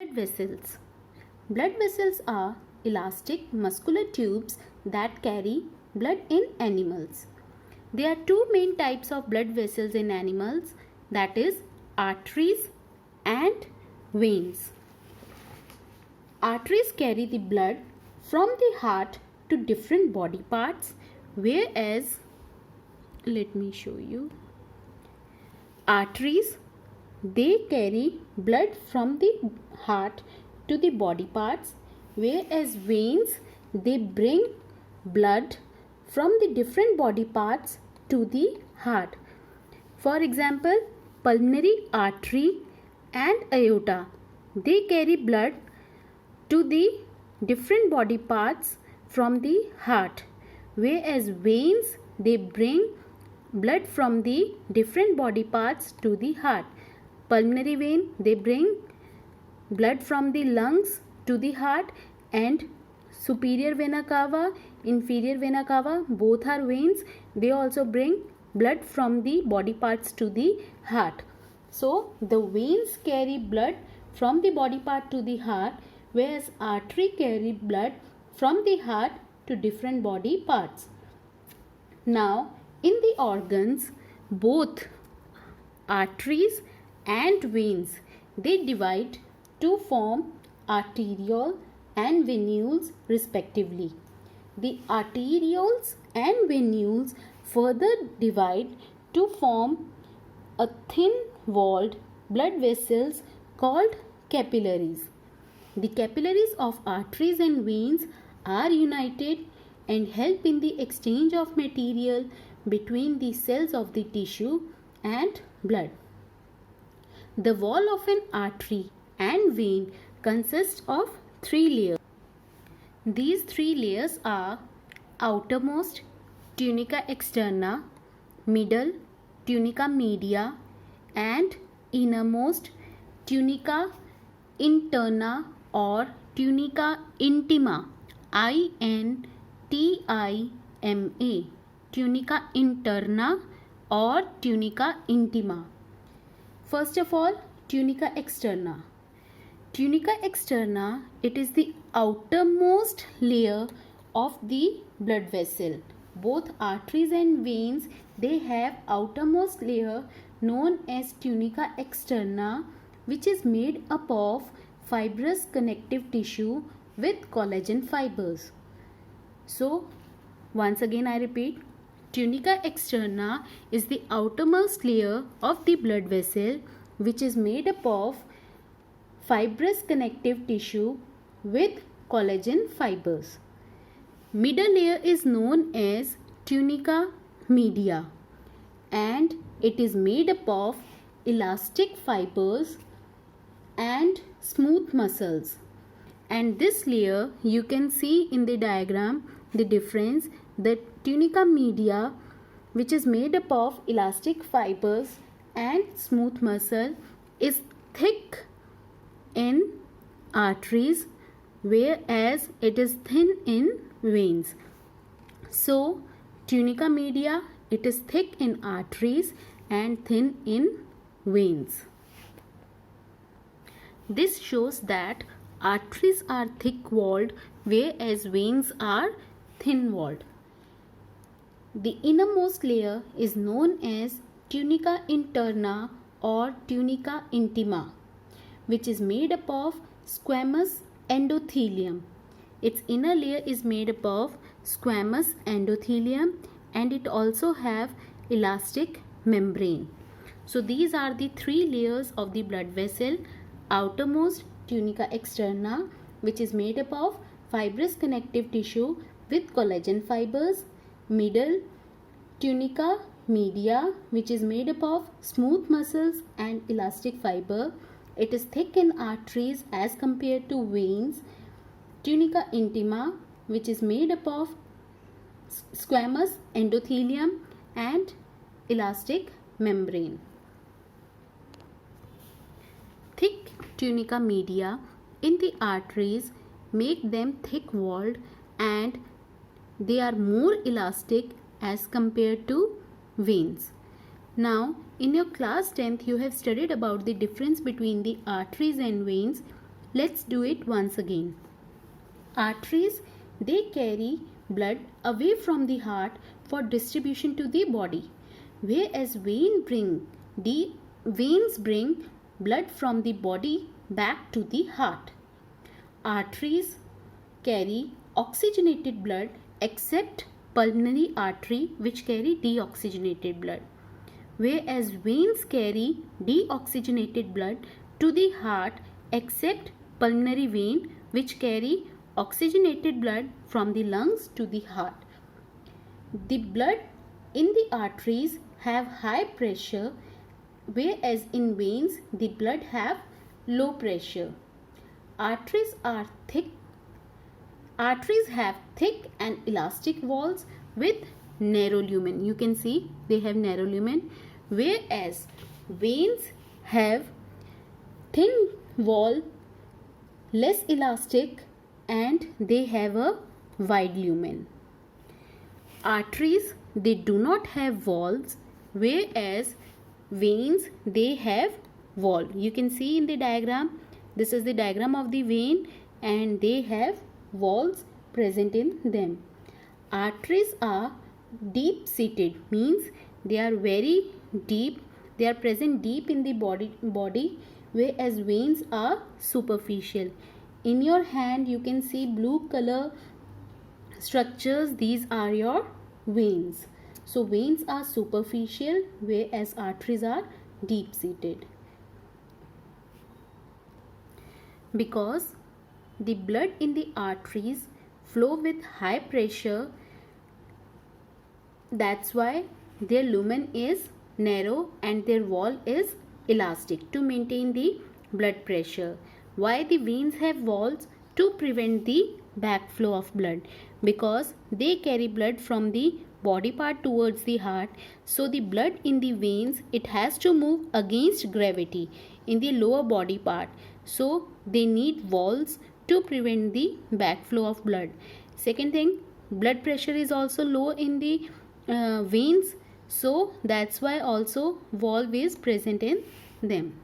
Blood vessels. Blood vessels are elastic muscular tubes that carry blood in animals. There are two main types of blood vessels in animals, that is arteries and veins. Arteries carry the blood from the heart to different body parts, whereas, let me show you. Arteries, they carry blood from the heart to the body parts, whereas veins, they bring blood from the different body parts to the heart. For example, pulmonary artery and aorta, they carry blood to the different body parts from the heart, whereas veins, they bring blood from the different body parts to the heart. Pulmonary vein, they bring blood from the lungs to the heart, and superior vena cava, inferior vena cava, both are veins. They also bring blood from the body parts to the heart. So the veins carry blood from the body part to the heart, whereas artery carry blood from the heart to different body parts. Now, in the organs, both arteries and veins, they divide to form arteriole and venules respectively. The arterioles and venules further divide to form a thin-walled blood vessels called capillaries. The capillaries of arteries and veins are united and help in the exchange of material between the cells of the tissue and blood. The wall of an artery and vein consists of three layers. These three layers are outermost tunica externa, middle tunica media, and innermost tunica interna or tunica intima, INTIMA, tunica interna or tunica intima. First of all, tunica externa. Tunica externa, it is the outermost layer of the blood vessel. Both arteries and veins, they have outermost layer known as tunica externa, which is made up of fibrous connective tissue with collagen fibers. So, once again I repeat, tunica externa is the outermost layer of the blood vessel, which is made up of fibrous connective tissue with collagen fibers. Middle layer is known as tunica media, and it is made up of elastic fibers and smooth muscles. And this layer, you can see in the diagram the difference. The tunica media, which is made up of elastic fibers and smooth muscle, is thick in arteries, whereas it is thin in veins. So tunica media, it is thick in arteries and thin in veins. This shows that arteries are thick-walled, whereas veins are thin-walled. The innermost layer is known as tunica interna or tunica intima, which is made up of squamous endothelium. Its inner layer is made up of squamous endothelium, and it also have elastic membrane. So these are the three layers of the blood vessel. Outermost tunica externa, which is made up of fibrous connective tissue with collagen fibers. Middle tunica media, which is made up of smooth muscles and elastic fiber. It is thick in arteries as compared to veins. Tunica intima, which is made up of squamous endothelium and elastic membrane. Thick tunica media in the arteries make them thick-walled, and they are more elastic as compared to veins. Now, in your class 10th, you have studied about the difference between the arteries and veins. Let's do it once again. Arteries, they carry blood away from the heart for distribution to the body, whereas veins bring blood from the body back to the heart. Arteries carry oxygenated blood except pulmonary artery which carry deoxygenated blood, whereas veins carry deoxygenated blood to the heart except pulmonary vein which carry oxygenated blood from the lungs to the heart. The blood in the arteries have high pressure, whereas in veins the blood have low pressure. Arteries have thick and elastic walls with narrow lumen. You can see they have narrow lumen, whereas veins have thin wall, less elastic, and they have a wide lumen. Arteries, they do not have walls, whereas veins, they have wall. You can see in the diagram, this is the diagram of the vein and they have walls present in them. Arteries are deep seated, means they are very deep, they are present deep in the body, whereas veins are superficial. In your hand you can see blue color structures, these are your veins. So veins are superficial, whereas arteries are deep seated. Because the blood in the arteries flow with high pressure, that's why their lumen is narrow and their wall is elastic to maintain the blood pressure. Why the veins have walls? To prevent the backflow of blood, because they carry blood from the body part towards the heart. So the blood in the veins, it has to move against gravity in the lower body part. So they need walls to prevent the backflow of blood. Second thing, blood pressure is also low in the veins, so that's why also valve is present in them.